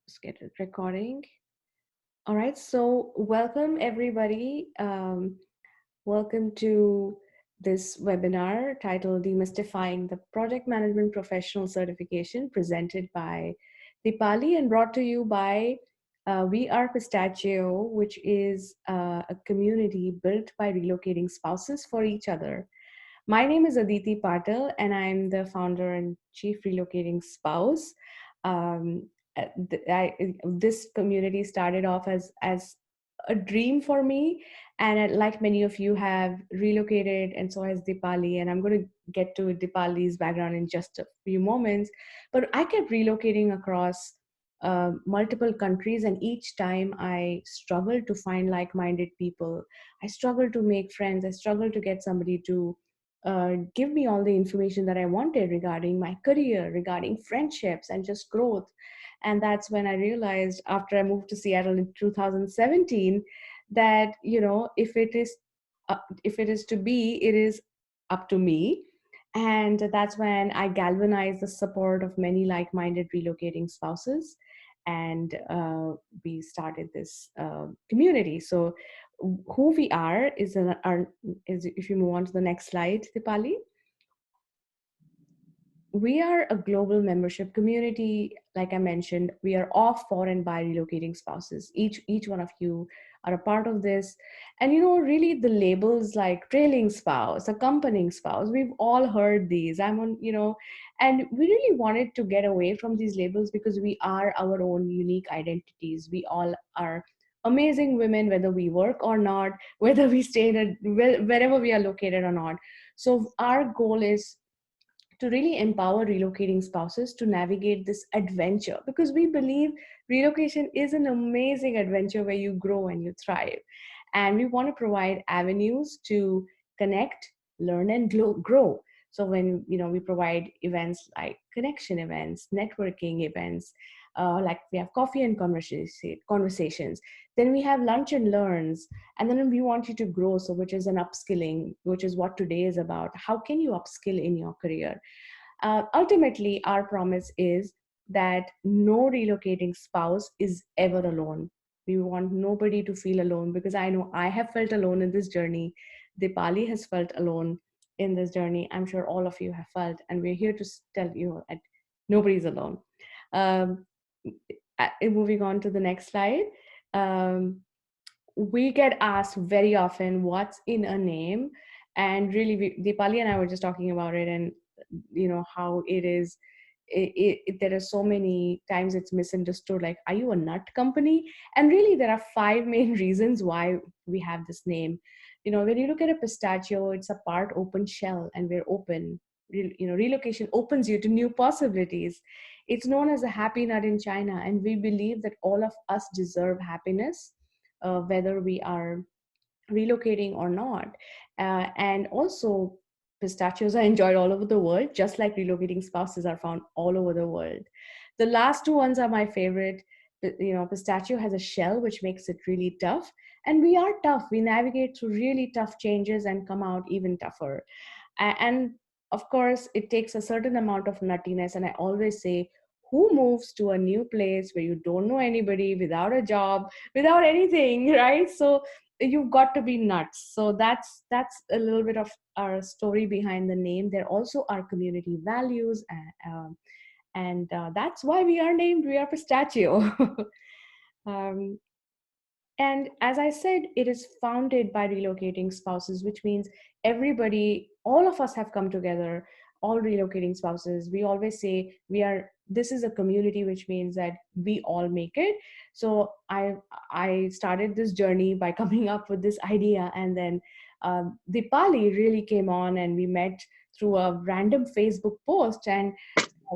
Let's get it recording. All right, so welcome everybody. Welcome to this webinar titled Demystifying the Project Management Professional Certification, presented by Deepali and brought to you by We Are Pistachio, which is a community built by relocating spouses for each other. My name is Aditi Patel, and I'm the founder and chief relocating spouse. Um, this community started off as a dream for me, and like many of you have relocated, and so has Dipali. And I'm going to get to Dipali's background in just a few moments. But I kept relocating across multiple countries, and each time I struggled to find like-minded people. I struggled to make friends. I struggled to get somebody to give me all the information that I wanted regarding my career, regarding friendships, and just growth. And that's when I realized, after I moved to Seattle in 2017, that if it is to be, it is up to me. And that's when I galvanized the support of many like-minded relocating spouses, and we started this community. So who we are is, if you move on to the next slide, Dipali, we are a global membership community. Like I mentioned, we are of, for, and by relocating spouses. Each one of you are a part of this. And really, the labels like trailing spouse, accompanying spouse, we've all heard these. And we really wanted to get away from these labels, because we are our own unique identities. We all are amazing women, whether we work or not, whether we stay wherever we are located or not. So our goal is to really empower relocating spouses to navigate this adventure, because we believe relocation is an amazing adventure where you grow and you thrive. And we want to provide avenues to connect, learn, and grow. So when we provide events like connection events, networking events, like we have coffee and conversations. Then we have lunch and learns, and then we want you to grow, so which is an upskilling, which is what today is about. How can you upskill in your career? Ultimately, our promise is that no relocating spouse is ever alone. We want nobody to feel alone, because I know I have felt alone in this journey. Dipali has felt alone in this journey. I'm sure all of you have felt, and we're here to tell you that nobody's alone. Um, Moving on to the next slide. Um, we get asked very often, what's in a name? And really, Deepali and I were just talking about it, and how it is. There are so many times it's misunderstood, like, are you a nut company? And really, there are five main reasons why we have this name. When you look at a pistachio, it's a part open shell, and we're open. Relocation opens you to new possibilities. It's known as a happy nut in China, and we believe that all of us deserve happiness, whether we are relocating or not. And also, pistachios are enjoyed all over the world, just like relocating spouses are found all over the world. The last two ones are my favorite. Pistachio has a shell which makes it really tough, and we are tough. We navigate through really tough changes and come out even tougher. And of course, it takes a certain amount of nuttiness. And I always say, who moves to a new place where you don't know anybody, without a job, without anything, right? So you've got to be nuts. So that's a little bit of our story behind the name. There also are community values, and that's why we are named We Are Pistachio. um, and as I said, it is founded by relocating spouses, which means everybody, all of us have come together, all relocating spouses. We always say this is a community, which means that we all make it. So I started this journey by coming up with this idea. And then Dipali really came on, and we met through a random Facebook post. And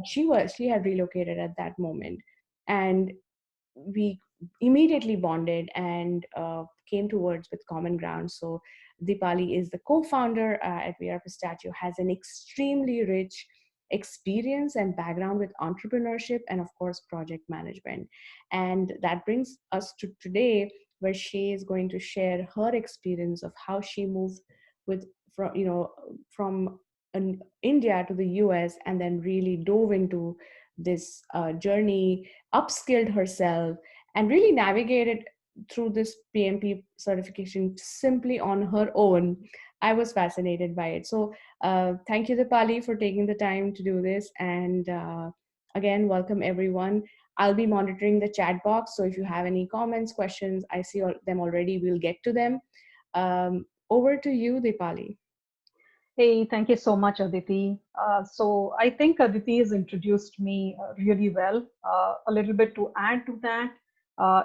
she had relocated at that moment. And we immediately bonded and came towards with common ground. So Dipali is the co-founder at We Are Pistachio, has an extremely rich experience and background with entrepreneurship and, of course, project management. And that brings us to today, where she is going to share her experience of how she moved with from India to the US, and then really dove into this journey, upskilled herself, and really navigated through this PMP certification simply on her own. I was fascinated by it. So, thank you, Dipali, for taking the time to do this. And again, welcome everyone. I'll be monitoring the chat box. So, if you have any comments, questions, I see them already. We'll get to them. Over to you, Dipali. Hey, thank you so much, Aditi. So I think Aditi has introduced me really well. A little bit to add to that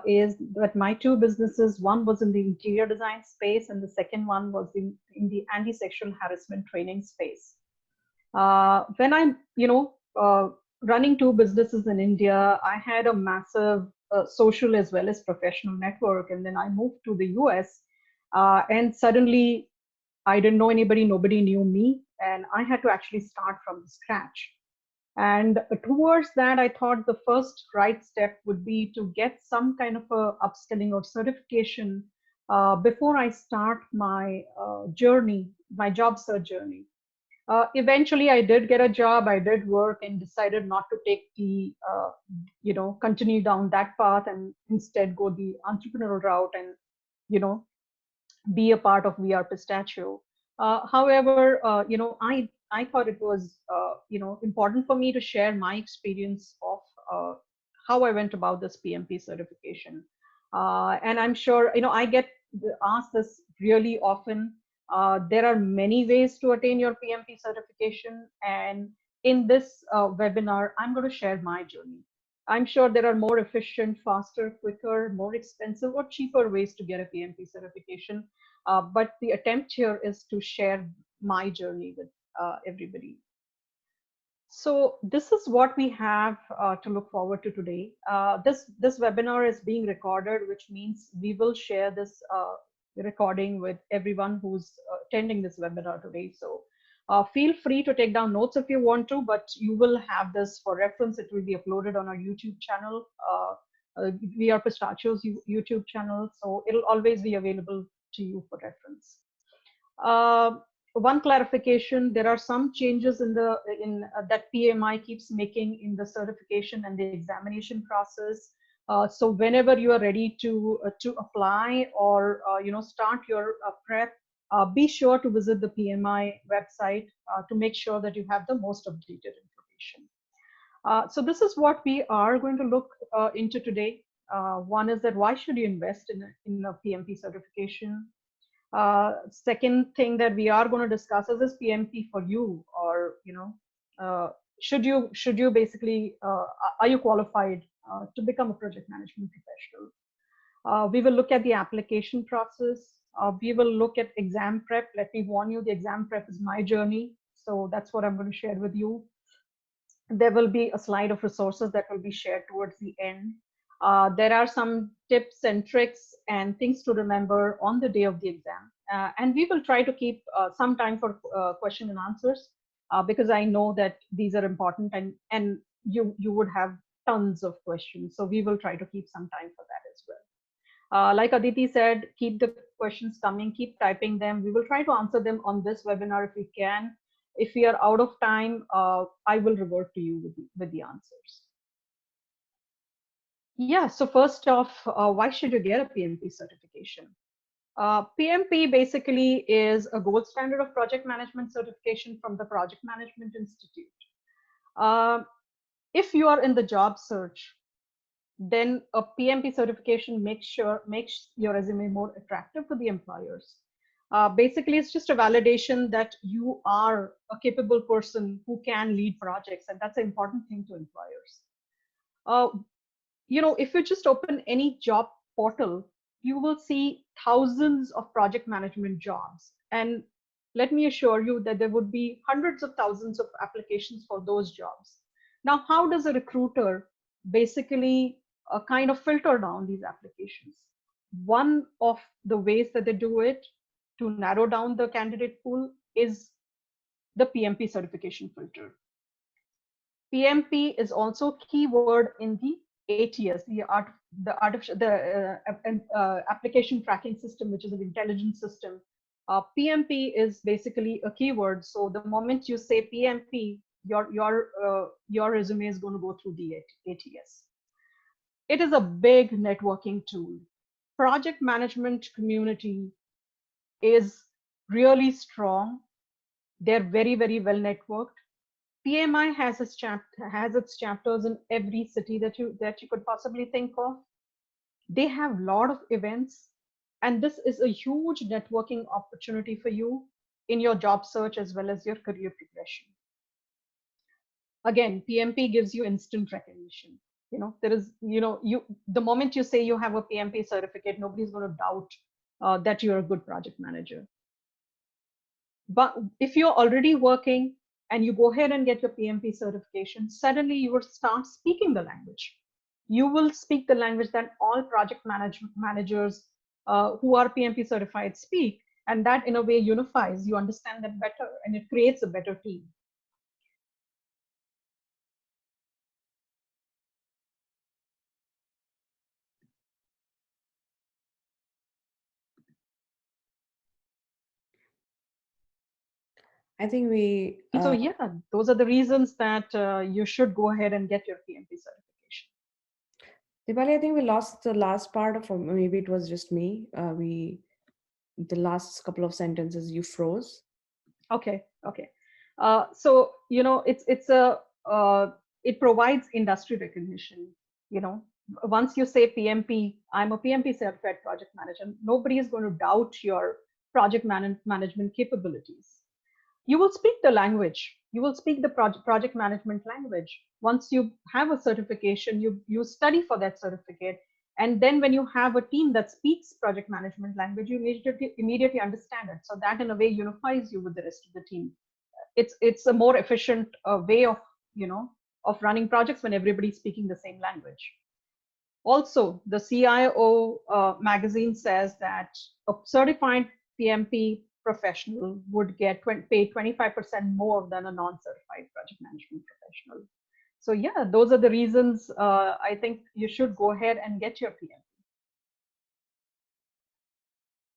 is that my two businesses, one was in the interior design space, and the second one was in the anti-sexual harassment training space. When I'm, running two businesses in India, I had a massive social as well as professional network, and then I moved to the US, and suddenly I didn't know anybody, nobody knew me, and I had to actually start from scratch. And towards that, I thought the first right step would be to get some kind of a upskilling or certification before I start my journey, my job search journey. Eventually, I did get a job. I did work and decided not to take the, continue down that path and instead go the entrepreneurial route and, you know, be a part of VR Pistachio. However, I thought it was important for me to share my experience of how I went about this PMP certification. And I'm sure I get asked this really often. There are many ways to attain your PMP certification, and in this webinar, I'm going to share my journey. I'm sure there are more efficient, faster, quicker, more expensive, or cheaper ways to get a PMP certification. But the attempt here is to share my journey with everybody. So this is what we have to look forward to today. This webinar is being recorded, which means we will share this recording with everyone who's attending this webinar today. So feel free to take down notes if you want to, but you will have this for reference. It will be uploaded on our YouTube channel. We are Pistachio's YouTube channel, so it'll always be available to you for reference. Uh, One clarification: there are some changes in that PMI keeps making in the certification and the examination process. So whenever you are ready to apply or start your prep, be sure to visit the PMI website to make sure that you have the most updated information. So this is what we are going to look into today. One is that why should you invest in a PMP certification? Second thing that we are going to discuss is this PMP for you, or should you basically are you qualified to become a project management professional? We will look at the application process. We will look at exam prep. Let me warn you, the exam prep is my journey, so that's what I'm going to share with you. There will be a slide of resources that will be shared towards the end. There are some tips and tricks and things to remember on the day of the exam. And we will try to keep some time for question and answers because I know that these are important, and you would have tons of questions. So we will try to keep some time for that as well. Like Aditi said, keep the questions coming, keep typing them. We will try to answer them on this webinar if we can. If we are out of time, I will revert to you with the answers. Yeah, so first off, why should you get a PMP certification? PMP basically is a gold standard of project management certification from the Project Management Institute. Uh, if you are in the job search, then a PMP certification makes your resume more attractive to the employers. Basically, it's just a validation that you are a capable person who can lead projects, and that's an important thing to employers. Uh, if you just open any job portal, you will see thousands of project management jobs. And let me assure you that there would be hundreds of thousands of applications for those jobs. Now, how does a recruiter basically kind of filter down these applications? One of the ways that they do it to narrow down the candidate pool is the PMP certification filter. PMP is also a keyword in the ATS, the application tracking system, which is an intelligence system. PMP is basically a keyword. So the moment you say PMP, your resume is going to go through the ATS. It is a big networking tool. Project management community is really strong. They're very well networked. PMI has its chapters in every city that you could possibly think of. They have a lot of events, and this is a huge networking opportunity for you in your job search as well as your career progression. Again, PMP gives you instant recognition. There is, you the moment you say you have a PMP certificate, nobody's going to doubt that you're a good project manager. But if you're already working and you go ahead and get your PMP certification, suddenly you will start speaking the language. You will speak the language that all project managers who are PMP certified speak, and that in a way unifies. You understand them better, and it creates a better team. I think we, So yeah, those are the reasons that you should go ahead and get your PMP certification. Dipali, I think we lost the last part of, or maybe it was just me. The last couple of sentences you froze. Okay. So it's a it provides industry recognition. You know, Once you say PMP, I'm a PMP certified project manager. Nobody is going to doubt your management capabilities. You will speak the language. You will speak the project management language. Once you have a certification, you study for that certificate, and then when you have a team that speaks project management language, you immediately understand it. So that in a way unifies you with the rest of the team. It's a more efficient way of running projects when everybody's speaking the same language. Also, the CIO magazine says that a certified PMP professional would get paid 25% more than a non-certified project management professional. So yeah, those are the reasons I think you should go ahead and get your PMP.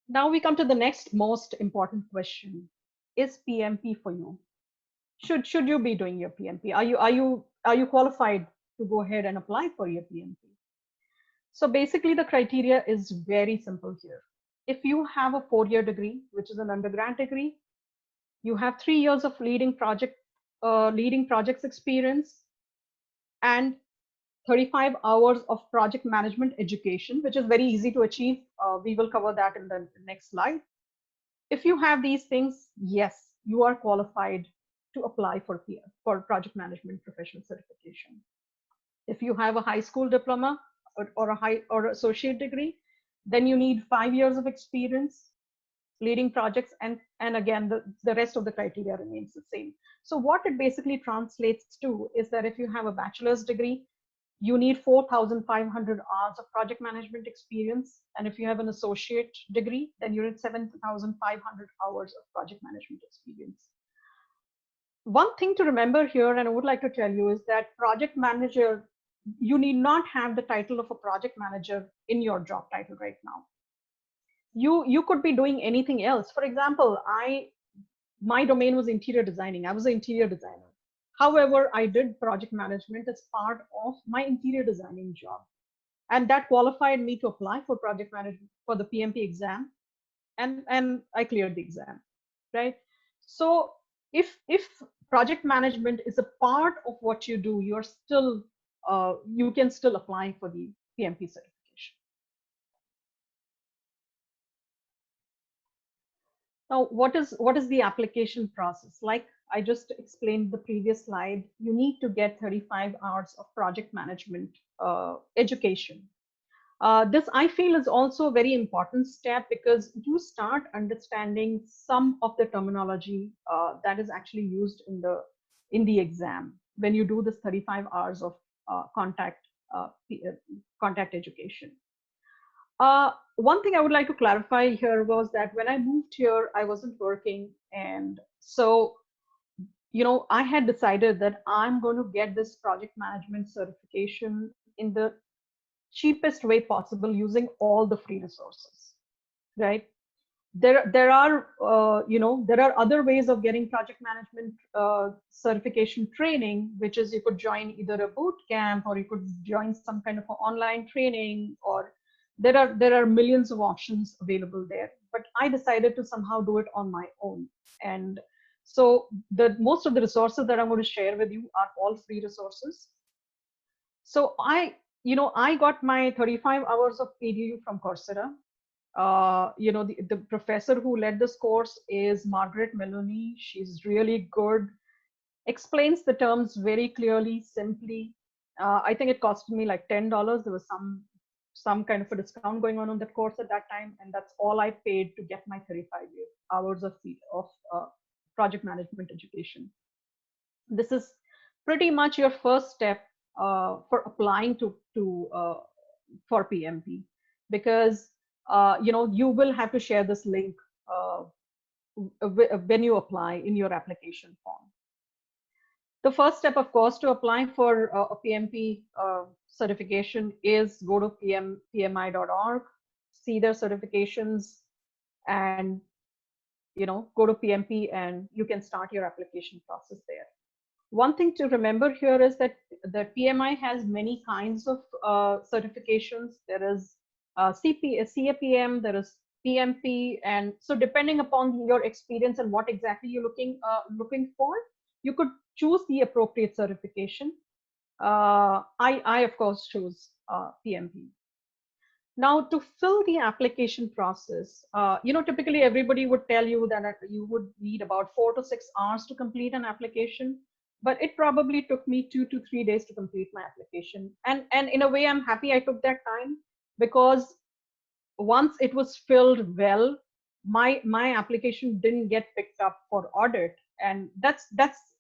Now we come to the next most important question: is PMP for you? Should you be doing your PMP? Are you qualified to go ahead and apply for your PMP? So basically, the criteria is very simple here. If you have a 4-year degree, which is an undergrad degree, you have 3 years of leading projects experience, and 35 hours of project management education, which is very easy to achieve. We will cover that in the next slide. If you have these things, yes, you are qualified to apply for project management professional certification. If you have a high school diploma or associate degree, then you need 5 years of experience leading projects, and again the rest of the criteria remains the same. So what it basically translates to is that if you have a bachelor's degree, you need 4,500 hours of project management experience, and if you have an associate degree, then you need 7,500 hours of project management experience. One thing to remember here, and I would like to tell you, is that project manager, you need not have the title of a project manager in your job title right now. You could be doing anything else. For example, my domain was interior designing. I was an interior designer. However, I did project management as part of my interior designing job, and that qualified me to apply for project management for the PMP exam, and I cleared the exam, right? So if project management is a part of what you do, you're still you can still apply for the PMP certification. Now, what is the application process? Like I just explained the previous slide, you need to get 35 hours of project management education. This I feel is also a very important step, because you start understanding some of the terminology that is actually used in the exam when you do this 35 hours of uh, contact education. One thing I would like to clarify here was that when I moved here, I wasn't working, and so I had decided that I'm going to get this project management certification in the cheapest way possible using all the free resources, right? there are there are other ways of getting project management certification training, which is you could join either a boot camp or you could join some kind of online training, or there are millions of options available there. But I decided to somehow do it on my own. And so the most of the resources that I'm going to share with you are all free resources. So I got my 35 hours of PDU from Coursera. The professor who led this course is Margaret Meloni. She's really good, explains the terms very clearly, simply. I think it costed me like $10. There was some kind of a discount going on that course at that time, and that's all I paid to get my 35 hours of project management education. This is pretty much your first step for applying for PMP, because you will have to share this link when you apply in your application form. The first step, of course, to apply for a PMP certification is go to pmi.org, see their certifications, and go to PMP, and you can start your application process there. One thing to remember here is that the PMI has many kinds of certifications. There is CAPM, there is PMP, and so depending upon your experience and what exactly you're looking for, you could choose the appropriate certification. I of course chose PMP. Now, to fill the application process, typically everybody would tell you that you would need about 4 to 6 hours to complete an application, but it probably took me 2 to 3 days to complete my application. And in a way, I'm happy I took that time, because once it was filled well, my application didn't get picked up for audit, and that's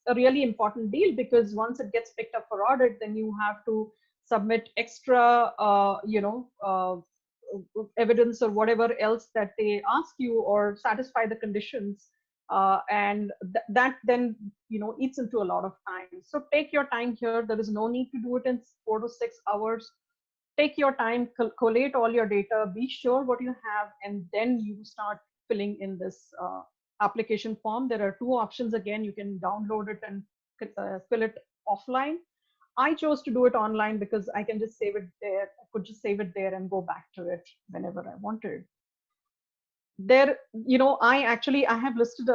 a really important deal, because once it gets picked up for audit, then you have to submit extra evidence or whatever else that they ask you, or satisfy the conditions, and that then eats into a lot of time. So take your time here. There is no need to do it in 4 to 6 hours. Take your time, collate all your data, be sure what you have, and then you start filling in this application form. There are two options. Again, you can download it and fill it offline. I chose to do it online because I can just save it there. I could just save it there and go back to it whenever I wanted. There, I have listed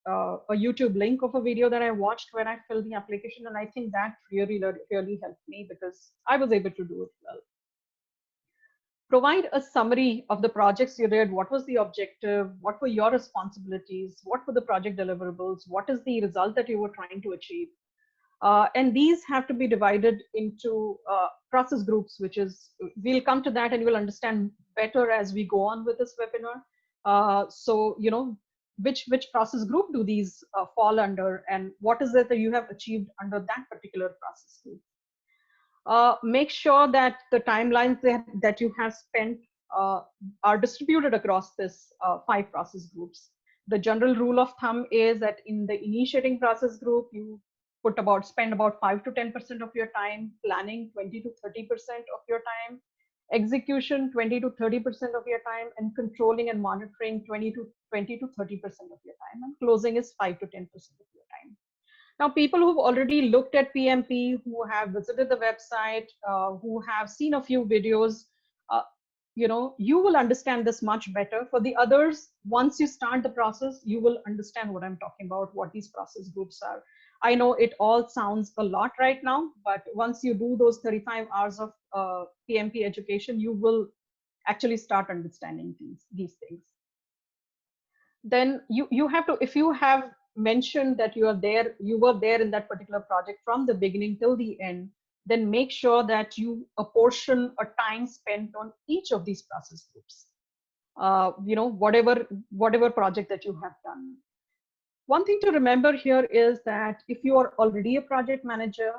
a YouTube link of a video that I watched when I filled the application, and I think that really helped me, because I was able to do it well. Provide a summary of the projects you did. What was the objective? What were your responsibilities? What were the project deliverables? What is the result that you were trying to achieve? And these have to be divided into process groups, which is, we'll come to that and you will understand better as we go on with this webinar. So, which process group do these fall under, and what is it that you have achieved under that particular process group? Make sure that the timelines that you have spent are distributed across this 5 process groups. The general rule of thumb is that in the initiating process group, you spend about 5 to 10% of your time, planning 20 to 30% of your time, execution 20 to 30% of your time, and controlling and monitoring 20 to 30% of your time, and closing is 5 to 10% of your time. Now, people who've already looked at PMP, who have visited the website, who have seen a few videos, you will understand this much better. For the others, once you start the process, you will understand what I'm talking about, what these process groups are. I know it all sounds a lot right now, but once you do those 35 hours of PMP education, you will actually start understanding these things. Then you have to, if you have mentioned that you were there in that particular project from the beginning till the end, then make sure that you apportion a time spent on each of these process groups. Whatever project that you have done. One thing to remember here is that if you are already a project manager,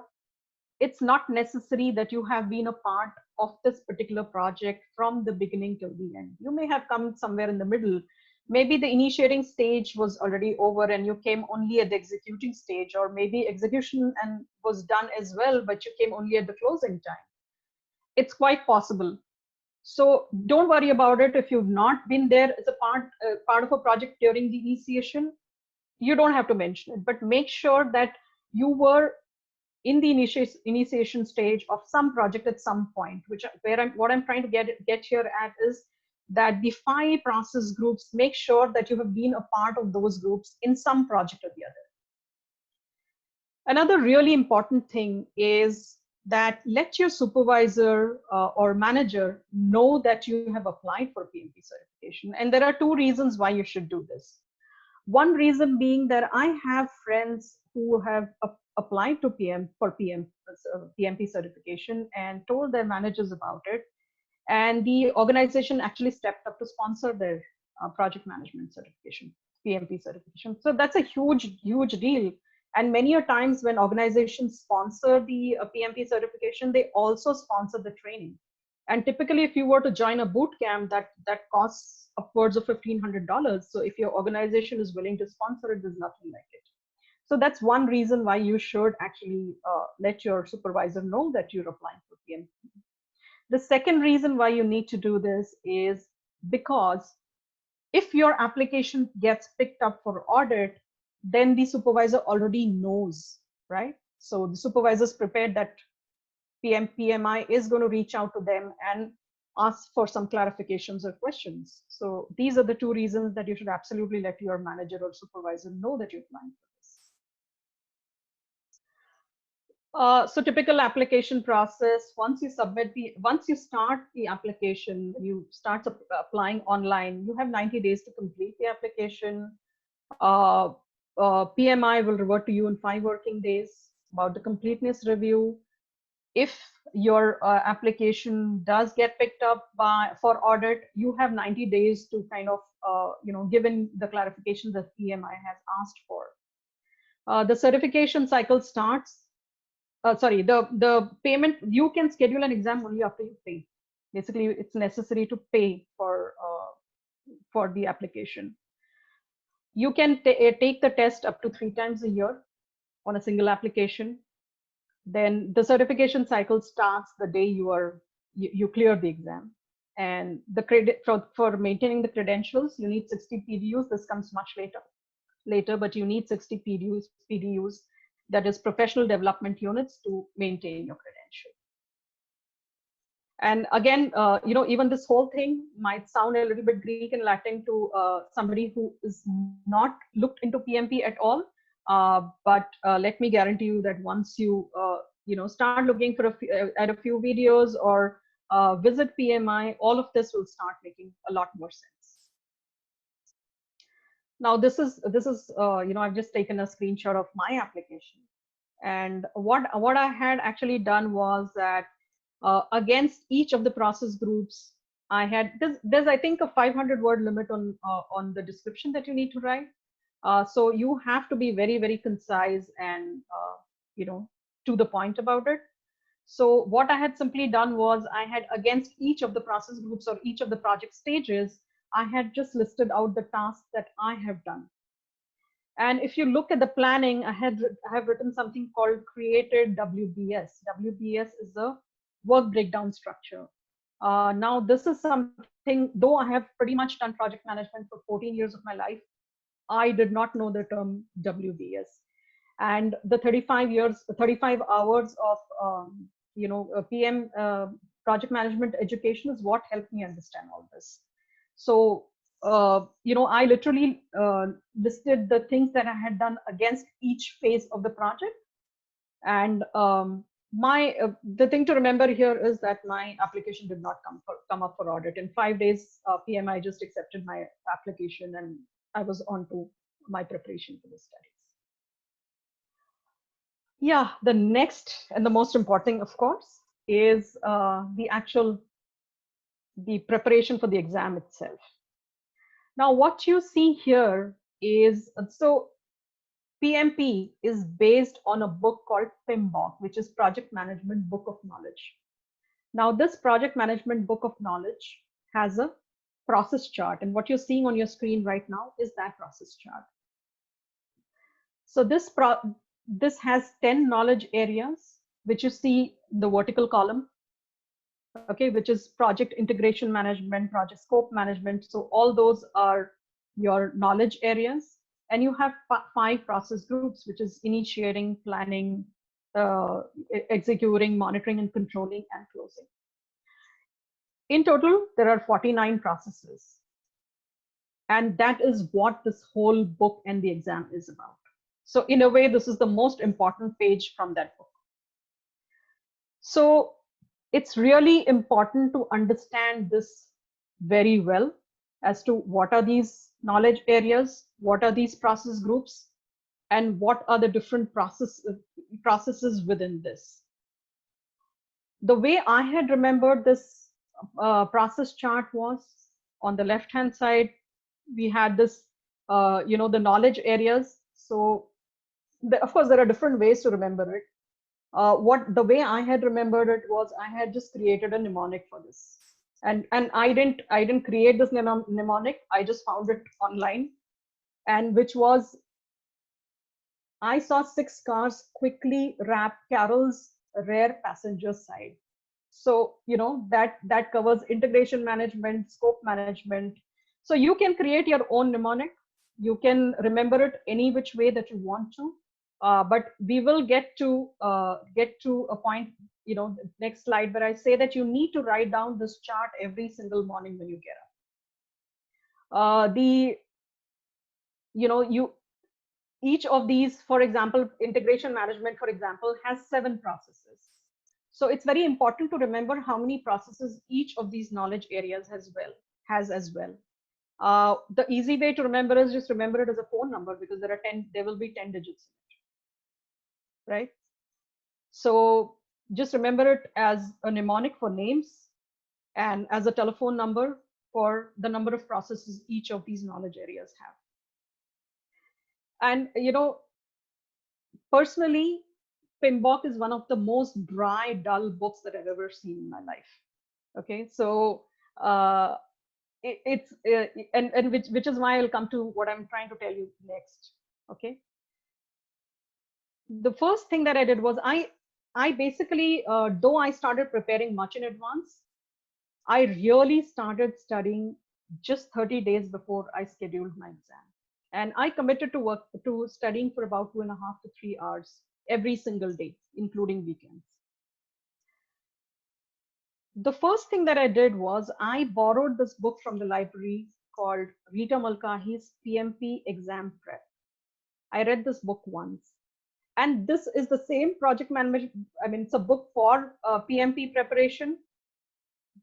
it's not necessary that you have been a part of this particular project from the beginning till the end. You may have come somewhere in the middle. Maybe the initiating stage was already over and you came only at the executing stage, or maybe execution and was done as well, but you came only at the closing time. It's quite possible. So don't worry about it if you've not been there as a part of a project during the initiation. You don't have to mention it, but make sure that you were in the initiation stage of some project at some point. What I'm trying to get here at is that the 5 process groups, make sure that you have been a part of those groups in some project or the other. Another really important thing is that let your supervisor or manager know that you have applied for PMP certification. And there are 2 reasons why you should do this. One reason being that I have friends who have applied to PMP certification and told their managers about it. And the organization actually stepped up to sponsor their project management certification, PMP certification. So that's a huge, huge deal. And many a times when organizations sponsor the PMP certification, they also sponsor the training. And typically, if you were to join a boot camp, that costs upwards of $1,500. So if your organization is willing to sponsor it, there's nothing like it. So that's one reason why you should actually let your supervisor know that you're applying for PMP. The second reason why you need to do this is because if your application gets picked up for audit, then the supervisor already knows, right? So the supervisor is prepared that PMI is going to reach out to them and ask for some clarifications or questions. So these are the 2 reasons that you should absolutely let your manager or supervisor know that you're applying for this. So typical application process, once you start the application, you start applying online, you have 90 days to complete the application. PMI will revert to you in 5 working days about the completeness review. If your application does get picked up for audit, you have 90 days to kind of, given the clarification that PMI has asked for. The certification cycle starts the payment, you can schedule an exam only after you pay. Basically, it's necessary to pay for the application. You can take the test up to 3 times a year on a single application. Then the certification cycle starts the day you clear the exam. And the credit for maintaining the credentials, you need 60 PDUs. This comes much later, but you need 60 PDUs, that is professional development units, to maintain your credential. And again, even this whole thing might sound a little bit Greek and Latin to somebody who is not looked into PMP at all. But let me guarantee you that once you start looking at a few videos or visit PMI, all of this will start making a lot more sense. Now this is I've just taken a screenshot of my application, and what I had actually done was that against each of the process groups, I had there's I think a 500-word limit on the description that you need to write. So you have to be very, very concise and to the point about it. So what I had simply done was I had, against each of the process groups or each of the project stages, I had just listed out the tasks that I have done. And if you look at the planning, I have written something called created WBS. WBS is a work breakdown structure. Now, this is something, though I have pretty much done project management for 14 years of my life, I did not know the term WBS. And the 35 hours of PM project management education is what helped me understand all this. So I literally listed the things that I had done against each phase of the project. And the thing to remember here is that my application did not come up for audit. In 5 days, PMI just accepted my application, and I was on to my preparation for the studies. Yeah, the next and the most important thing, of course, is the preparation for the exam itself. Now, what you see here is, so PMP is based on a book called PMBOK, which is Project Management Book of Knowledge. Now, this Project Management Book of Knowledge has a process chart, and what you're seeing on your screen right now is that process chart. So this has 10 knowledge areas, which you see in the vertical column. okay, which is project integration management, project scope management. So all those are your knowledge areas. And you have five process groups, which is initiating, planning, executing, monitoring and controlling, and closing. In total, there are 49 processes. And that is what this whole book and the exam is about. So in a way, this is the most important page from that book. So it's really important to understand this very well as to what are these knowledge areas, what are these process groups, and what are the different processes within this. The way I had remembered this process chart was, on the left hand side, we had this, the knowledge areas. So of course, there are different ways to remember it. The way I had remembered it was, I had just created a mnemonic for this, and I didn't create this mnemonic. I just found it online, and which was, I saw 6 cars quickly wrap Carol's rare passenger side. So that covers integration management, scope management. So you can create your own mnemonic. You can remember it any which way that you want to. But we will get to a point, next slide, where I say that you need to write down this chart every single morning when you get up. Each of these, for example, integration management, for example, has 7 processes. So it's very important to remember how many processes each of these knowledge areas has as well. The easy way to remember is just remember it as a phone number, because there will be 10 digits, right? So just remember it as a mnemonic for names and as a telephone number for the number of processes each of these knowledge areas have. And personally, PMBOK is one of the most dry, dull books that I've ever seen in my life. Okay, so it's and which is why I'll come to what I'm trying to tell you next. Okay, the first thing that I did was, I basically, though I started preparing much in advance, I really started studying just 30 days before I scheduled my exam. And I committed to studying for about 2.5 to 3 hours every single day, including weekends. The first thing that I did was, I borrowed this book from the library called Vita Malkin's PMP Exam Prep. I read this book once. And this is the same project management. I mean, it's a book for PMP preparation,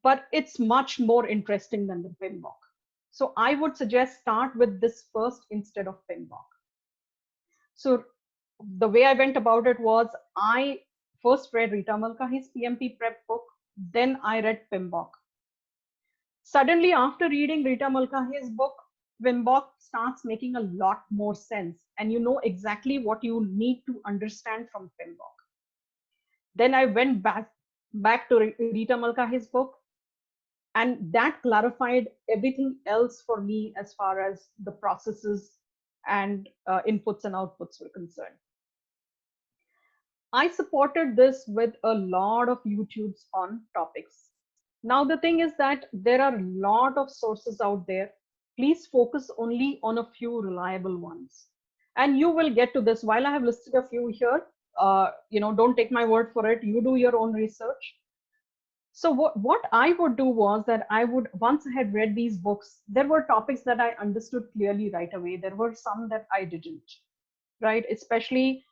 but it's much more interesting than the PMBOK. So I would suggest start with this first instead of PMBOK. So the way I went about it was, I first read Rita Malkin's PMP prep book, then I read PMBOK. Suddenly, after reading Rita Malkin's book, PMBOK starts making a lot more sense, and you know exactly what you need to understand from PMBOK. Then I went back to Rita Malkin's book, and that clarified everything else for me as far as the processes and inputs and outputs were concerned. I supported this with a lot of YouTubes on topics. Now, the thing is that there are a lot of sources out there. Please focus only on a few reliable ones. And you will get to this. While I have listed a few here, don't take my word for it. You do your own research. So what I would do was that once I had read these books, there were topics that I understood clearly right away. There were some that I didn't, right? Especially,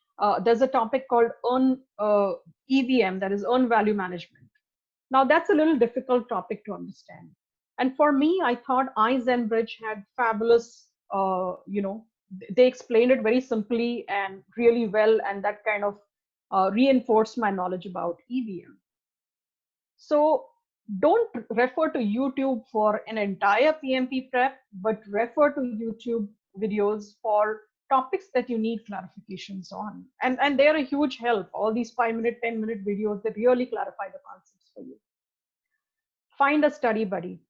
there's a topic called EVM, that is earned value management. Now that's a little difficult topic to understand. And for me, I thought iZenBridge had fabulous, they explained it very simply and really well, and that kind of reinforced my knowledge about EVM. So don't refer to YouTube for an entire PMP prep, but refer to YouTube videos for topics that you need clarifications on. And they're a huge help. All these 5-minute, 10-minute videos that really clarify the concepts for you. Find a study buddy.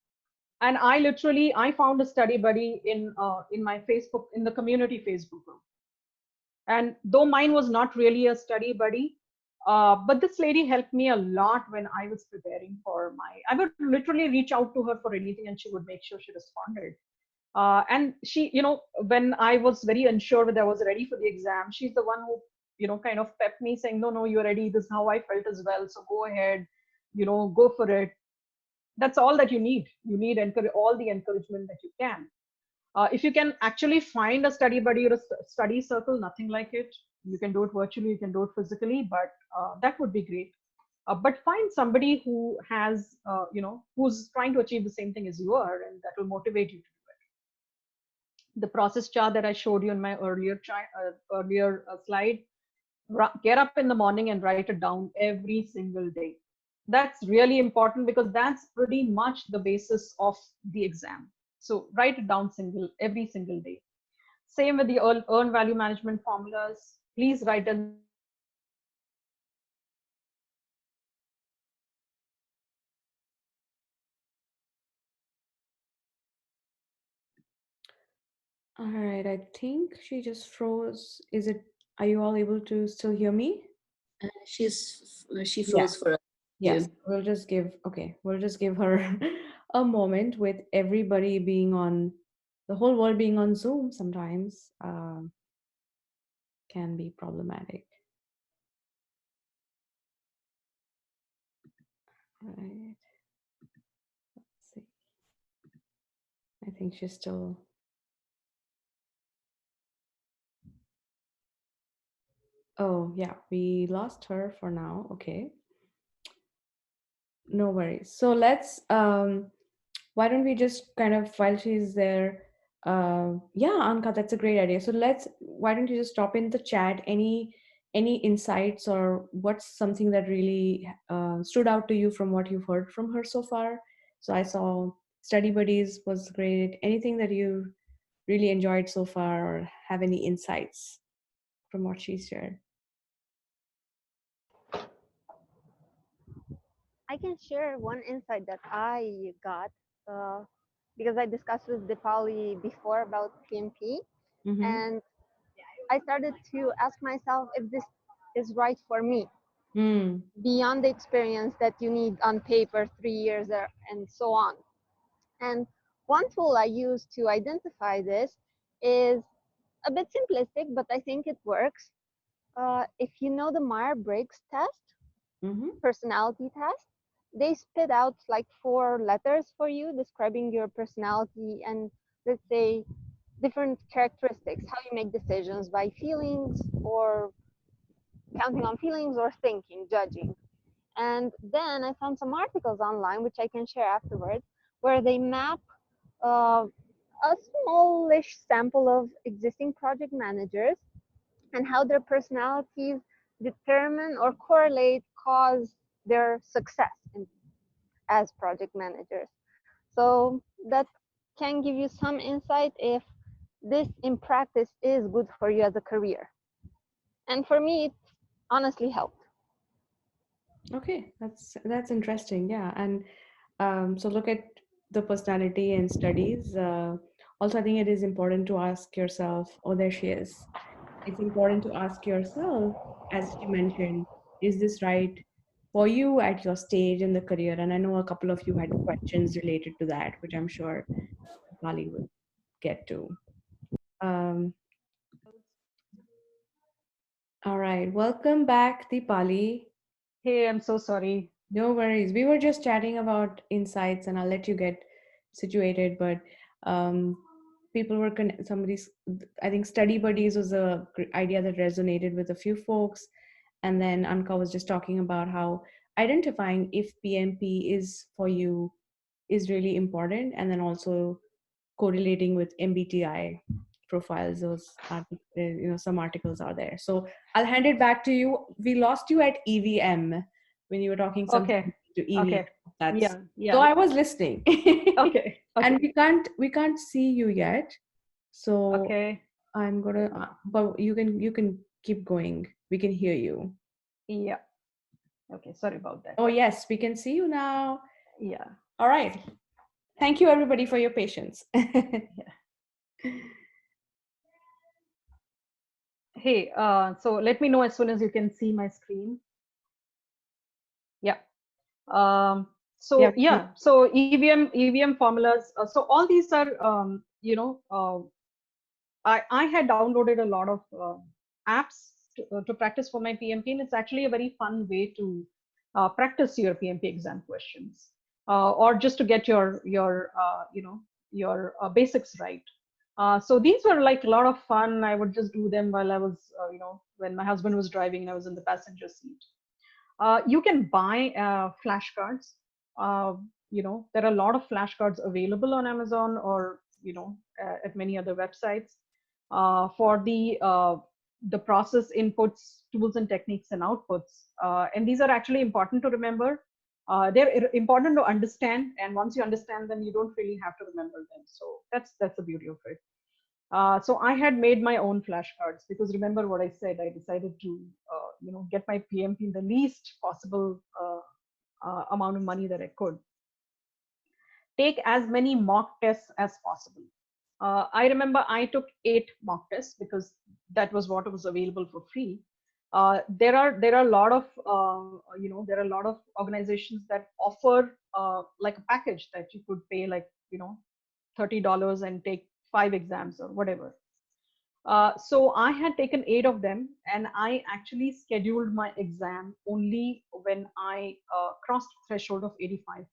And I found a study buddy in my Facebook, in the community Facebook group. And though mine was not really a study buddy, But this lady helped me a lot when I was preparing for my. I would literally reach out to her for anything, and she would make sure she responded. And she, when I was very unsure whether I was ready for the exam, she's the one who, kind of pepped me, saying, "No, no, you're ready. This is how I felt as well. So go ahead, go for it." That's all that you need. You need all the encouragement that you can. If you can actually find a study buddy or a study circle, nothing like it. You can do it virtually, you can do it physically, but that would be great. But find somebody who has, who's trying to achieve the same thing as you are, and that will motivate you to do it. The process chart that I showed you in my earlier slide, get up in the morning and write it down every single day. That's really important because that's pretty much the basis of the exam. So write it down every single day. Same with the earn value management formulas. Please write them down every single day. That will help you to All right, I think she just froze. Are you all able to still hear me? She Yeah. froze for us. Yes. You. We'll just give her a moment with everybody being on, the whole world being on Zoom sometimes can be problematic. Right. Let's see. I think she's still. Oh, yeah, we lost her for now. Okay. No worries. So why don't we just kind of, while she's there, yeah, Anka, that's a great idea. So why don't you just drop in the chat any insights, or what's something that really stood out to you from what you've heard from her so far? So I saw study buddies was great. Anything that you really enjoyed so far, or have any insights from what she shared? I can share one insight that I got uh, because I discussed with Deepali before about PMP, Mm-hmm. and I started to ask myself if this is right for me Mm. beyond the experience that you need on paper, 3 years and so on. And one tool I use to identify this is a bit simplistic, but I think it works. If you know the Myers-Briggs test, Mm-hmm. personality test, they spit out like 4 letters for you describing your personality and, let's say, different characteristics, how you make decisions by feelings or counting on feelings or thinking, judging. And then I found some articles online, which I can share afterwards, where they map a smallish sample of existing project managers and how their personalities determine or correlate cause their success as project managers. So that can give you some insight if this in practice is good for you as a career. And for me, it honestly helped. Okay, that's interesting. Yeah, and so look at the personality and studies. Also, I think it is important to ask yourself. Oh, there she is. It's important to ask yourself, as you mentioned, is this right for you at your stage in the career? And I know a couple of you had questions related to that, which I'm sure Bali would get to. Um, all right, welcome back, Deepali. Hey, I'm so sorry. No worries. We were just chatting about insights, and I'll let you get situated. But um, people were somebody's. I think study buddies was a idea that resonated with a few folks, and then Anka was just talking about how identifying if PMP is for you is really important, and then also correlating with MBTI profiles. Those some articles are there. So I'll hand it back to you. We lost you at EVM when you were talking something Okay. to EVM. Okay. That's Yeah. so Yeah. I was listening. Okay. And Okay. we can't see you yet. So Okay. I'm gonna but you can keep going. We can hear you. Yeah. Okay. Sorry about that. Oh yes, we can see you now. Yeah. All right. Thank you everybody for your patience. Yeah. Hey, so let me know as soon as you can see my screen. So Yeah. so EVM formulas. So all these are, I had downloaded a lot of apps to practice for my PMP, and it's actually a very fun way to practice your PMP exam questions, or just to get your basics right. So these were like a lot of fun. I would just do them while I was, when my husband was driving and I was in the passenger seat. You can buy flashcards. Uh, there are a lot of flashcards available on Amazon, or at many other websites, for the process inputs, tools and techniques and outputs. And these are actually important to remember. They're important to understand, and once you understand them, you don't really have to remember them. So that's the beauty of it. So I had made my own flashcards, because remember what I said, I decided to get my PMP in the least possible amount of money that I could. Take as many mock tests as possible. I remember I took 8 mock tests because that was what was available for free. There are a lot of there are a lot of organizations that offer like a package that you could pay, like $30 and take 5 exams or whatever. So I had taken 8 of them, and I actually scheduled my exam only when I crossed threshold of 85%.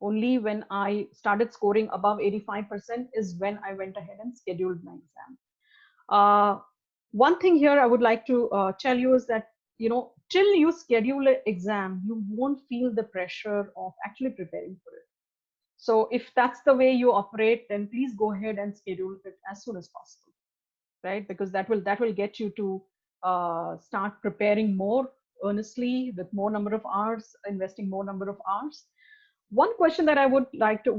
Only when I started scoring above 85% is when I went ahead and scheduled my exam. One thing here I would like to tell you is that, till you schedule an exam, you won't feel the pressure of actually preparing for it. So if that's the way you operate, then please go ahead and schedule it as soon as possible, right? Because that will get you to start preparing more earnestly, with more number of hours, investing more number of hours. One question that I would like to,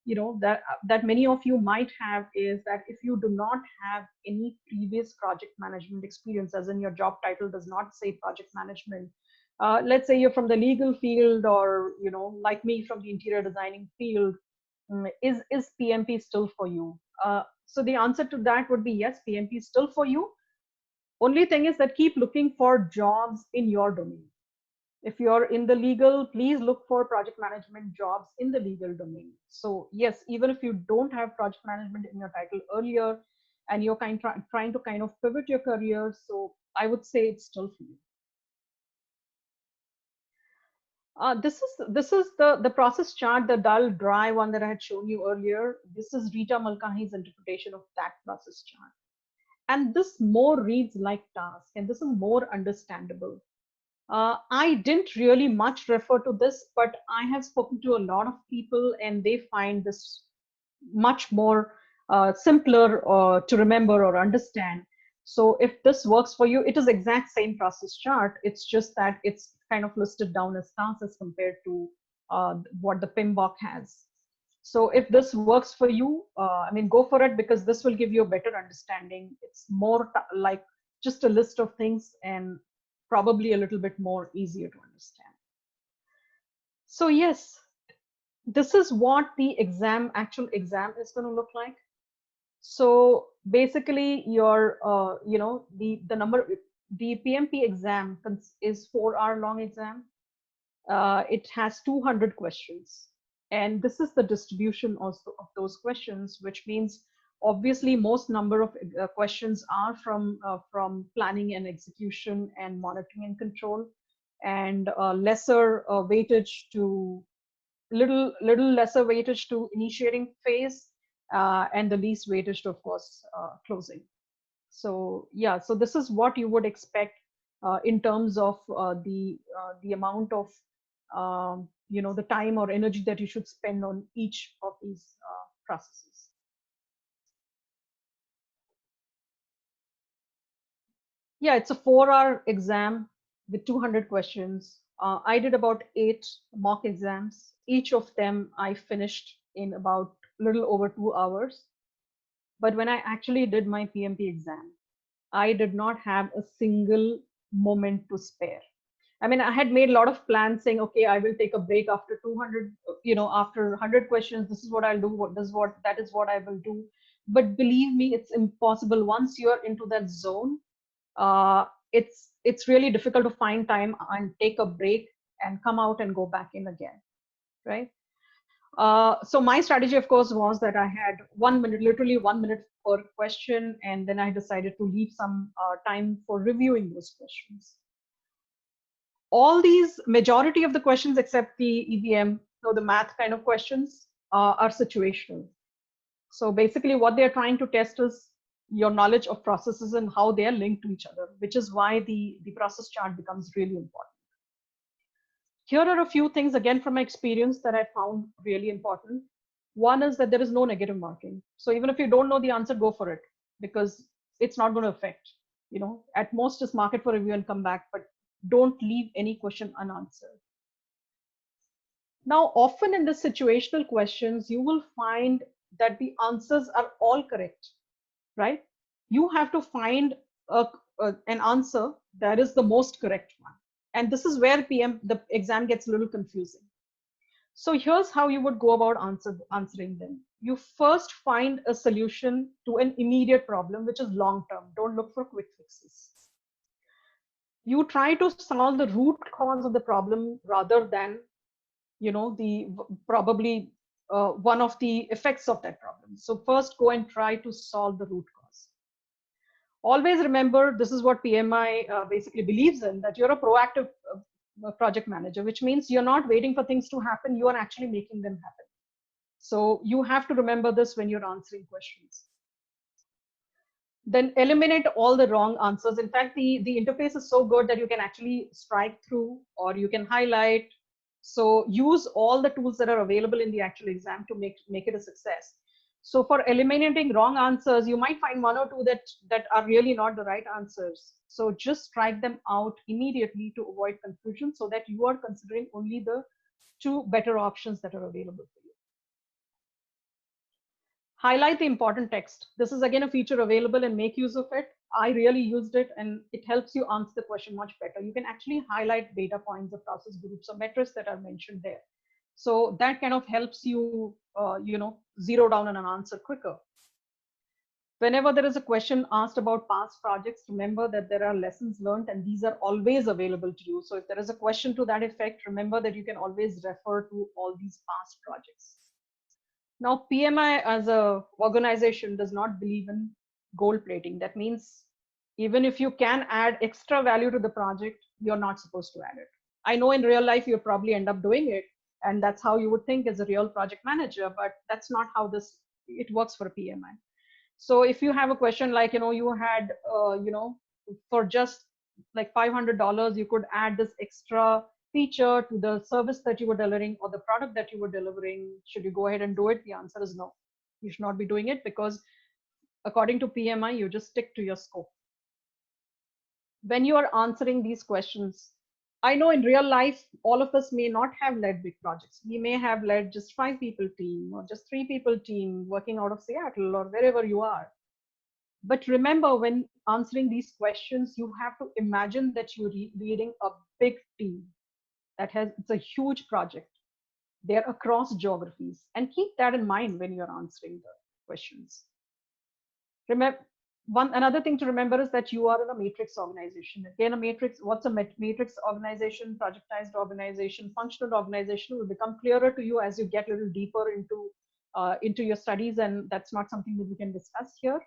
that many of you might have, is that if you do not have any previous project management experience, as in your job title does not say project management, let's say you're from the legal field, or like me, from the interior designing field, is PMP still for you? So the answer to that would be yes, PMP is still for you. Only thing is that keep looking for jobs in your domain. If you're in the legal, please look for project management jobs in the legal domain. So yes, even if you don't have project management in your title earlier, and you're trying to kind of pivot your career, so I would say it's still for you. This is the process chart, the dull, dry one that I had shown you earlier. This is Vita Malkin's interpretation of that process chart. And this more reads like task, and this is more understandable. I didn't really much refer to this, but I have spoken to a lot of people, and they find this much more simpler to remember or understand. So if this works for you, it is exact same process chart. It's just that it's kind of listed down as tasks as compared to what the PMBOK has. So if this works for you, I mean, go for it, because this will give you a better understanding. It's more like just a list of things, and probably a little bit more easier to understand. So yes, this is what the actual exam is going to look like. So basically, your the PMP exam is 4-hour long exam. It has 200 questions, and this is the distribution also of those questions, which means obviously most number of questions are from planning and execution and monitoring and control, and lesser weightage to little lesser weightage to initiating phase, and the least weightage to, of course, closing. So yeah, so this is what you would expect in terms of the amount of the time or energy that you should spend on each of these processes. Yeah, it's a 4-hour exam with 200 questions. I did about 8 mock exams. Each of them I finished in about a little over 2 hours. But when I actually did my PMP exam, I did not have a single moment to spare. I mean, I had made a lot of plans saying, okay, I will take a break after 200, after 100 questions. This is what I'll do. That is what I will do. But believe me, it's impossible. Once you're into that zone, it's really difficult to find time and take a break and come out and go back in again, right? So my strategy, of course, was that I had 1 minute, literally 1 minute per question, and then I decided to leave some time for reviewing those questions. All these, majority of the questions except the EVM, so the math kind of questions, are situational. So basically what they're trying to test is your knowledge of processes and how they are linked to each other, which is why the process chart becomes really important. Here are a few things, again, from my experience that I found really important. One is that there is no negative marking. So even if you don't know the answer, go for it, because it's not going to affect, at most just mark it for review and come back, but don't leave any question unanswered. Now, often in the situational questions, you will find that the answers are all correct, right? You have to find an answer that is the most correct one. And this is where the exam gets a little confusing. So here's how you would go about answering them. You first find a solution to an immediate problem, which is long-term. Don't look for quick fixes. You try to solve the root cause of the problem rather than, probably one of the effects of that problem. So first go and try to solve the root cause. Always remember, this is what PMI basically believes in, that you're a proactive project manager, which means you're not waiting for things to happen, you are actually making them happen. So you have to remember this when you're answering questions. Then eliminate all the wrong answers. In fact, the interface is so good that you can actually strike through or you can highlight. So use all the tools that are available in the actual exam to make it a success. So for eliminating wrong answers, you might find one or two that are really not the right answers. So just strike them out immediately to avoid confusion, so that you are considering only the 2 better options that are available for you. Highlight the important text. This is again a feature available, and make use of it. I really used it, and it helps you answer the question much better. You can actually highlight data points or process groups or metrics that are mentioned there. So that kind of helps you, zero down on an answer quicker. Whenever there is a question asked about past projects, remember that there are lessons learned, and these are always available to you. So if there is a question to that effect, remember that you can always refer to all these past projects. Now, PMI as an organization does not believe in gold plating. That means even if you can add extra value to the project, you're not supposed to add it. I know in real life, you probably end up doing it, and that's how you would think as a real project manager, but that's not how it works for a PMI. So if you have a question like, you had, for just like $500, you could add this extra feature to the service that you were delivering or the product that you were delivering. Should you go ahead and do it? The answer is no. You should not be doing it, because according to PMI, you just stick to your scope. When you are answering these questions, I know in real life, all of us may not have led big projects. We may have led just 5 people team or just 3 people team working out of Seattle or wherever you are. But remember, when answering these questions, you have to imagine that you're leading a big team it's a huge project. They're across geographies, and keep that in mind when you're answering the questions. Remember, another thing to remember is that you are in a matrix organization. Again, a matrix, what's a matrix organization, projectized organization, functional organization will become clearer to you as you get a little deeper into your studies, and that's not something that we can discuss here.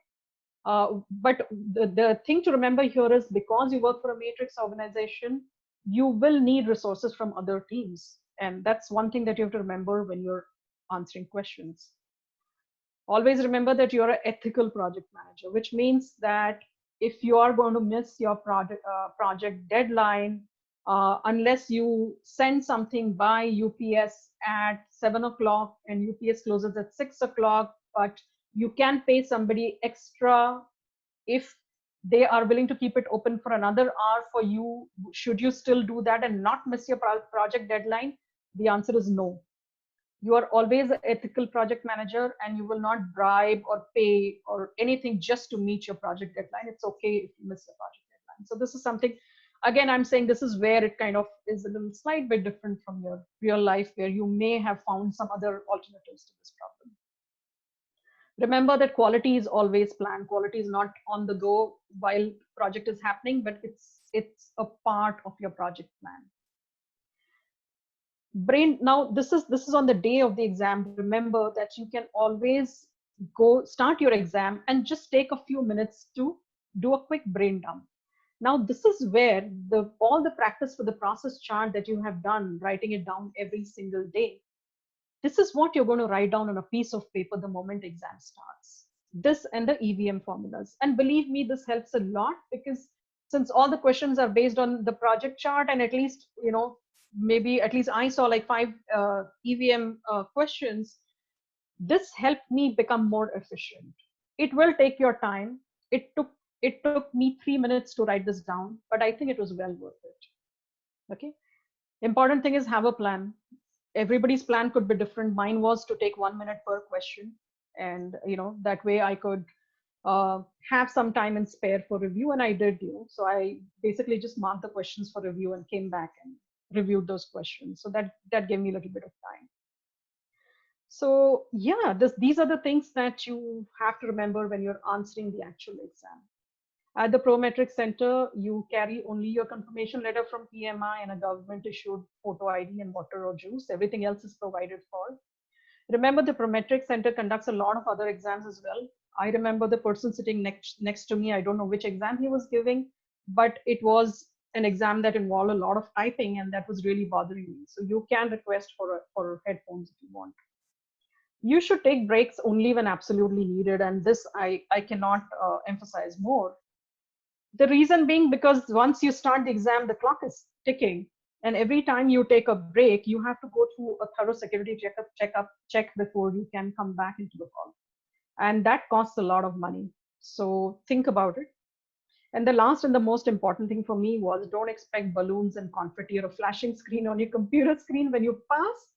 But the thing to remember here is, because you work for a matrix organization, you will need resources from other teams. And that's one thing that you have to remember when you're answering questions. Always remember that you're an ethical project manager, which means that if you are going to miss your project deadline, unless you send something by UPS at 7 o'clock and UPS closes at 6 o'clock, but you can pay somebody extra if they are willing to keep it open for another hour for you, should you still do that and not miss your project deadline? The answer is no. You are always an ethical project manager, and you will not bribe or pay or anything just to meet your project deadline. It's okay if you miss the project deadline. So this is something, again, I'm saying this is where it kind of is a little slight bit different from your real life, where you may have found some other alternatives to this problem. Remember that quality is always planned. Quality is not on the go while project is happening, but it's a part of your project plan. brain. Now this is on the day of the exam. Remember that you can always go start your exam and just take a few minutes to do a quick brain dump. Now this is where all the practice for the process chart that you have done, writing it down every single day, this is what you're going to write down on a piece of paper the moment exam starts. This and the EVM formulas. And believe me, this helps a lot, because since all the questions are based on the project chart, and at least, maybe at least I saw like 5 EVM questions, this helped me become more efficient. It will take your time. It took me 3 minutes to write this down, but I think it was well worth it. Okay. Important thing is have a plan. Everybody's plan could be different. Mine was to take 1 minute per question, and that way I could have some time and spare for review, and I did. So I basically just marked the questions for review and came back and reviewed those questions. So that gave me a little bit of time. So yeah, these are the things that you have to remember when you're answering the actual exam. At the Prometric Center, you carry only your confirmation letter from PMI and a government issued photo ID and water or juice. Everything else is provided for. Remember, the Prometric Center conducts a lot of other exams as well. I remember the person sitting next to me, I don't know which exam he was giving, but it was an exam that involved a lot of typing, and that was really bothering me. So you can request for headphones if you want. You should take breaks only when absolutely needed, and this I cannot emphasize more. The reason being because once you start the exam, the clock is ticking, and every time you take a break, you have to go through a thorough security check before you can come back into the hall, and that costs a lot of money. So think about it. And the last and the most important thing for me was, don't expect balloons and confetti or a flashing screen on your computer screen when you pass,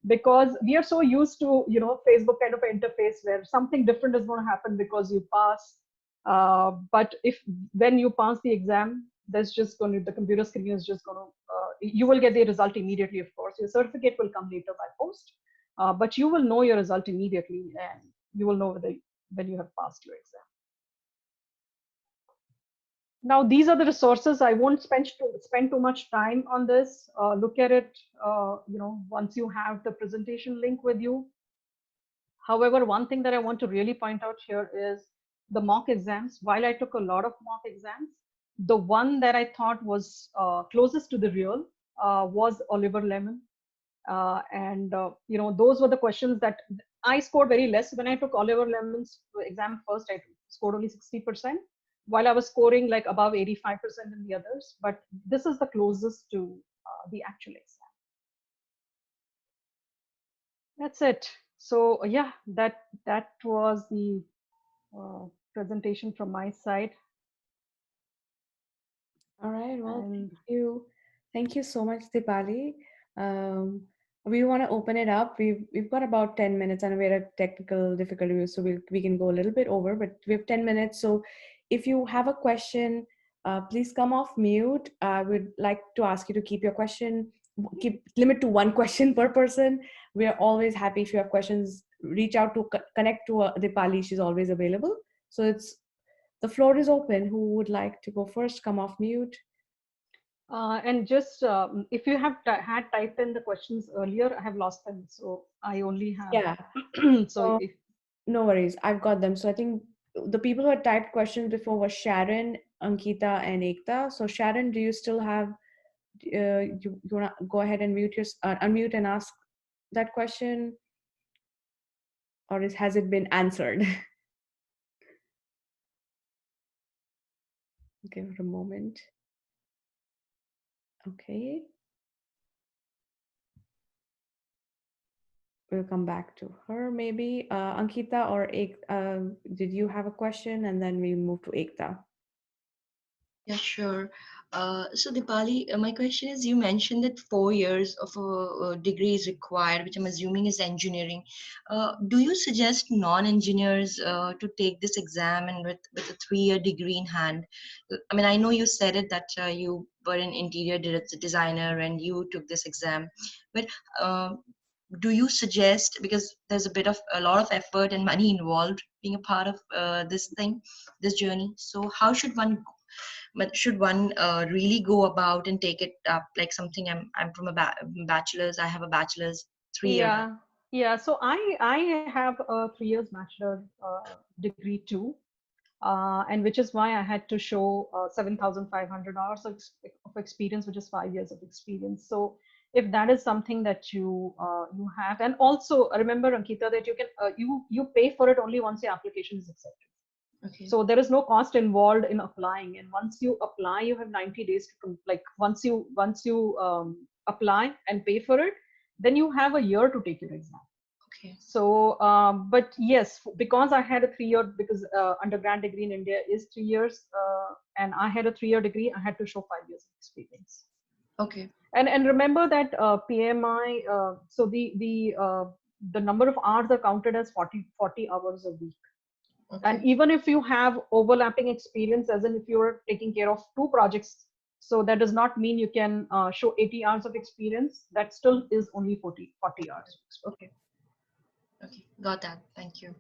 because we are so used to Facebook kind of interface where something different is going to happen because you pass. But if when you pass the exam, the computer screen is just going to you will get the result immediately. Of course, your certificate will come later by post, but you will know your result immediately, and you will know when you have passed your exam. Now, these are the resources. I won't spend too much time on this. Look at it, once you have the presentation link with you. However, one thing that I want to really point out here is the mock exams. While I took a lot of mock exams, the one that I thought was closest to the real was Oliver Lemon. Those were the questions that I scored very less. When I took Oliver Lemon's exam first, I scored only 60%, while I was scoring like above 85% in the others. But this is the closest to the actual exam. That's it. So yeah, that was the presentation from my side. All right. Well, thank you. Thank you so much, Deepali. We want to open it up. We've got about 10 minutes, and we're at technical difficulty, so we can go a little bit over, but we have 10 minutes. So if you have a question, please come off mute. I would like to ask you to keep your question, limit to one question per person. We are always happy if you have questions. Reach out to connect to Deepali. She's always available. So the floor is open. Who would like to go first? Come off mute. And just if you have had typed in the questions earlier, I have lost them. So I only have. Yeah. So no worries. I've got them. So I think the people who had typed questions before were Sharon, Ankita, and Ekta. So Sharon, do you still have, you want to go ahead and unmute and ask that question? Or has it been answered? Give it a moment. Okay. We'll come back to her maybe. Ankita or did you have a question? And then we move to Ekta. Yeah, sure. So Deepali, my question is, you mentioned that 4 years of a degree is required, which I'm assuming is engineering. Do you suggest non-engineers to take this exam and with a 3-year degree in hand? I mean, I know you said it that you were an interior designer and you took this exam, but do you suggest, because there's a lot of effort and money involved being a part of this journey, so how should one But should one really go about and take it up like something? I'm from a bachelor's. I have a bachelor's 3 year. Yeah. So I have a 3 years bachelor degree too, and which is why I had to show 7,500 hours of experience, which is 5 years of experience. So if that is something that you have, and also remember, Ankita, that you can you pay for it only once your application is accepted. Okay. So there is no cost involved in applying, and once you apply, you have 90 days to like once you apply and pay for it, then you have a year to take your exam. Okay. So, but yes, because I had a 3 year, because undergrad degree in India is 3 years, and I had a 3 year degree, I had to show 5 years of experience. Okay. And remember that PMI, so the number of hours are counted as 40 hours a week. Okay. And even if you have overlapping experience, as in if you're taking care of 2 projects, so that does not mean you can show 80 hours of experience. That still is only 40 hours. Okay. Okay, got that. Thank you.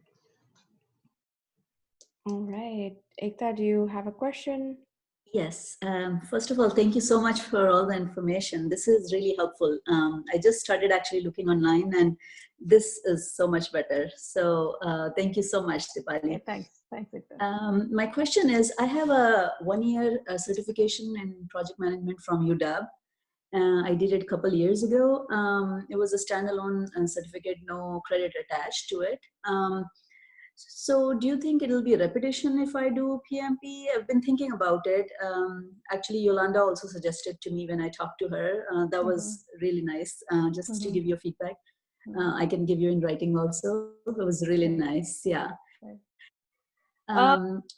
All right. Ekta, do you have a question? Yes. First of all, thank you so much for all the information. This is really helpful. I just started actually looking online, and this is so much better. So thank you so much, Deepali. Okay, thanks, Ekta. My question is, I have a 1-year certification in project management from UW. I did it a couple years ago. It was a standalone certificate, no credit attached to it. So do you think it'll be a repetition if I do PMP? I've been thinking about it. Actually, Yolanda also suggested to me when I talked to her. That was really nice, just to give you feedback. I can give you in writing also. It was really nice, yeah.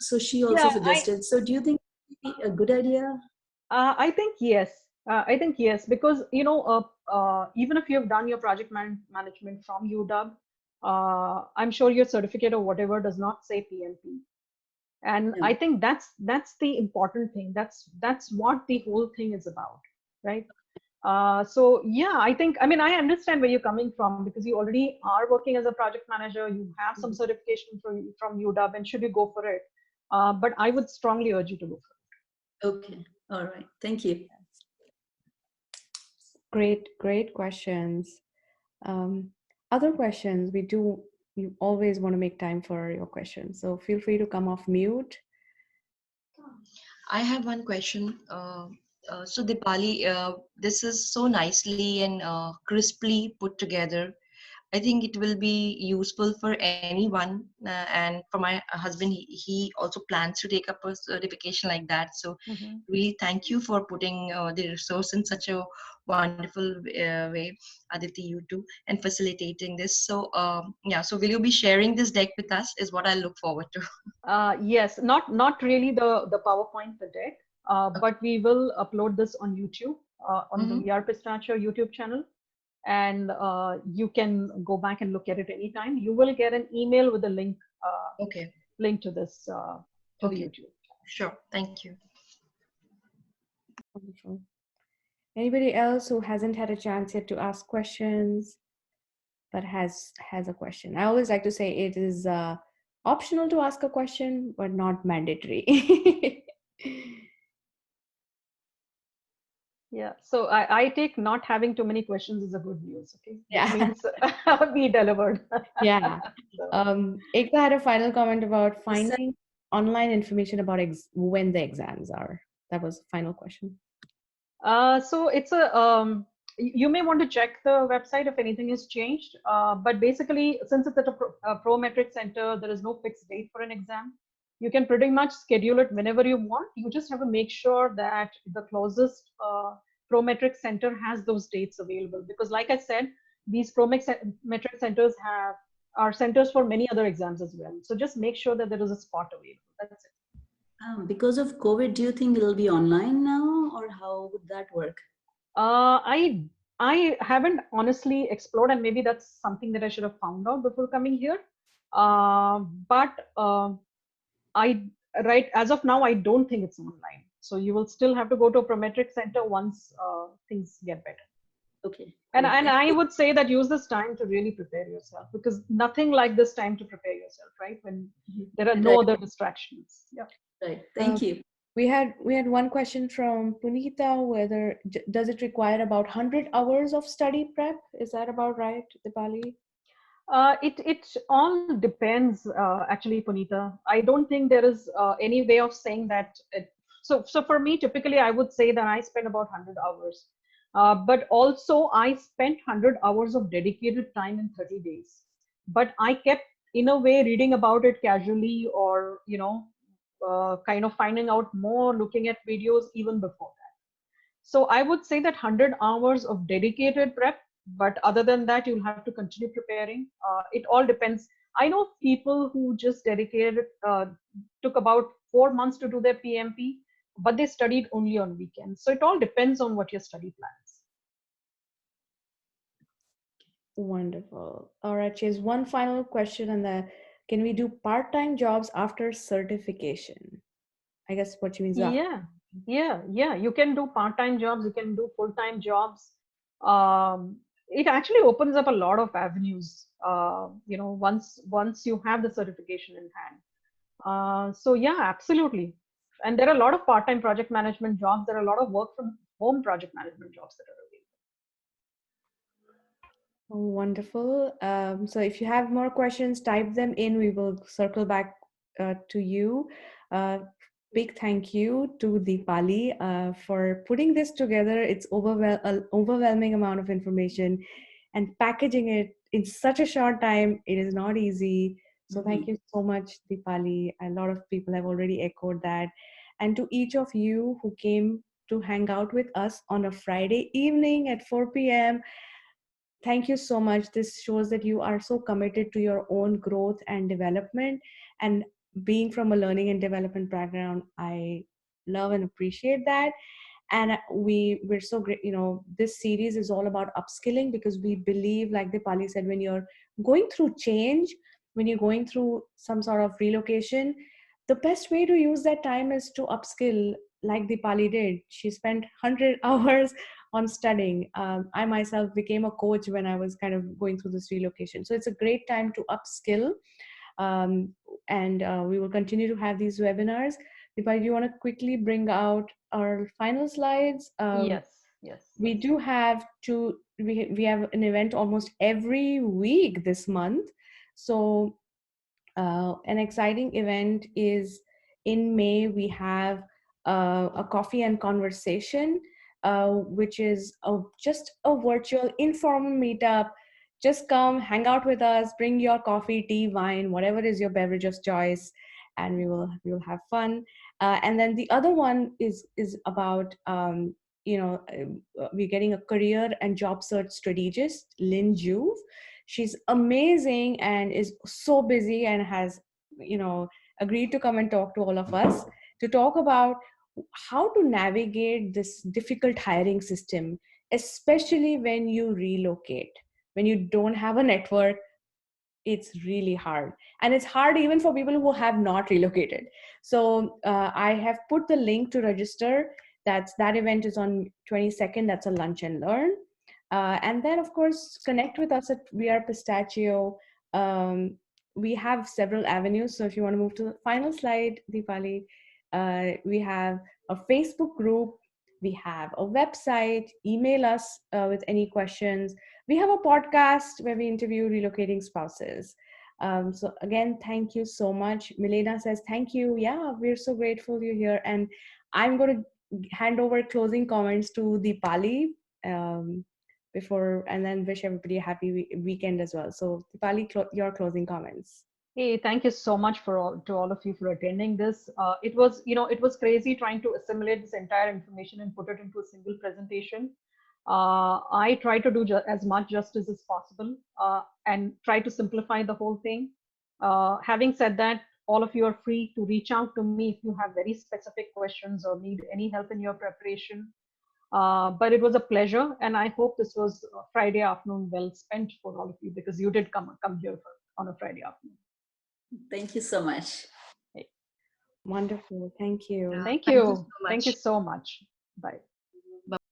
So she also suggested. So do you think it would be a good idea? I think yes. I think yes, because even if you have done your project management from UW, I'm sure your certificate or whatever does not say PMP, and I think that's the important thing. That's what the whole thing is about, right? So yeah, I mean, I understand where you're coming from, because you already are working as a project manager. You have some certification from UW, and should you go for it? But I would strongly urge you to go for it. Okay, all right, thank you. Great questions. Other questions, you always want to make time for your questions. So feel free to come off mute. I have one question. So Deepali, this is so nicely and crisply put together. I think it will be useful for anyone, and for my husband, he also plans to take up a certification like that. So really thank you for putting the resource in such a wonderful way, Aditi, you too, and facilitating this. So yeah, so will you be sharing this deck with us is what I look forward to. Yes, not really the PowerPoint, the deck, but we will upload this on YouTube, on the VR Pistachio YouTube channel, and you can go back and look at it anytime. You will get an email with a link. Link to this to the YouTube. Sure, thank you. Wonderful. Anybody else who hasn't had a chance yet to ask questions, but has a question? I always like to say it is optional to ask a question, but not mandatory. Yeah, so I take not having too many questions is a good news. Okay, Yeah, it means we delivered. Yeah. Ekta had a final comment about finding online information about when the exams are. That was the final question. So it's a you may want to check the website if anything has changed. But basically, since it's at a Prometric center, there is no fixed date for an exam. You can pretty much schedule it whenever you want. You just have to make sure that the closest Prometric center has those dates available. Because, like I said, these Prometric centers are centers for many other exams as well. So just make sure that there is a spot available. That's it. Because of COVID, do you think it'll be online now, or how would that work? I haven't honestly explored, and maybe that's something that I should have found out before coming here. But as of now, I don't think it's online. So you will still have to go to a Prometric center once things get better. Okay. And I would say that use this time to really prepare yourself, because nothing like this time to prepare yourself, right? When there are no other distractions. Yeah. Right. Thank you. We had one question from Punita, whether does it require about 100 hours of study prep? Is that about right, Dipali? It all depends, actually, Punita. I don't think there is any way of saying that. So for me, typically, I would say that I spend about 100 hours. But also, I spent 100 hours of dedicated time in 30 days. But I kept, in a way, reading about it casually, or kind of finding out more, looking at videos even before that. So I would say that 100 hours of dedicated prep, but other than that, you'll have to continue preparing. It all depends. I know people who just dedicated, took about 4 months to do their PMP, but they studied only on weekends. So it all depends on what your study plan is. Wonderful. All right, Chase, one final question, and then can we do part-time jobs after certification? I guess what you mean is after. Yeah, yeah. You can do part-time jobs, you can do full-time jobs. It actually opens up a lot of avenues, once you have the certification in hand. So yeah, absolutely. And there are a lot of part-time project management jobs. There are a lot of work from home project management jobs that are Oh, wonderful. So if you have more questions, type them in. We will circle back to you. Uh, Big thank you to Deepali for putting this together. It's an overwhelming amount of information, and packaging it in such a short time, it is not easy. So thank you so much, Deepali. A lot of people have already echoed that. And to each of you who came to hang out with us on a Friday evening at 4 p.m., thank you so much. This shows that you are so committed to your own growth and development. And being from a learning and development background, I love and appreciate that. And we're so great. This series is all about upskilling, because we believe, like Dipali said, when you're going through change, when you're going through some sort of relocation, the best way to use that time is to upskill, like Dipali did. She spent 100 hours on studying. I myself became a coach when I was kind of going through this relocation. So it's a great time to upskill. Um, and we will continue to have these webinars. Dipali, do you want to quickly bring out our final slides? available. Yes. We do have we have an event almost every week this month. So an exciting event is in May. We have a coffee and conversation, which is just a virtual informal meetup. Just come, hang out with us, bring your coffee, tea, wine, whatever is your beverage of choice, and we will have fun. And then the other one is about we're getting a career and job search strategist, Lynn Juve. She's amazing and is so busy, and has agreed to come and talk to all of us to talk about how to navigate this difficult hiring system, especially when you relocate, when you don't have a network. It's really hard, and it's hard even for people who have not relocated. So I have put the link to register. That event is on 22nd. That's a lunch and learn. And then, of course, connect with us at We Are Pistachio. We have several avenues. So if you want to move to the final slide, Deepali, we have a Facebook group. We have a website. Email us with any questions. We have a podcast where we interview relocating spouses. So again, thank you so much. Milena says, thank you. Yeah, we're so grateful you're here. And I'm going to hand over closing comments to Deepali. And then wish everybody a happy weekend as well. So Deepali, your closing comments. Hey, thank you so much to all of you for attending this. It was crazy trying to assimilate this entire information and put it into a single presentation. I try to do as much justice as possible, and try to simplify the whole thing. Having said that, all of you are free to reach out to me if you have very specific questions or need any help in your preparation. But it was a pleasure, and I hope this was a Friday afternoon well spent for all of you, because you did come here on a Friday afternoon. Thank you so much. Wonderful. Thank you. Thank Thank you you. so Thank you much. so much. Bye.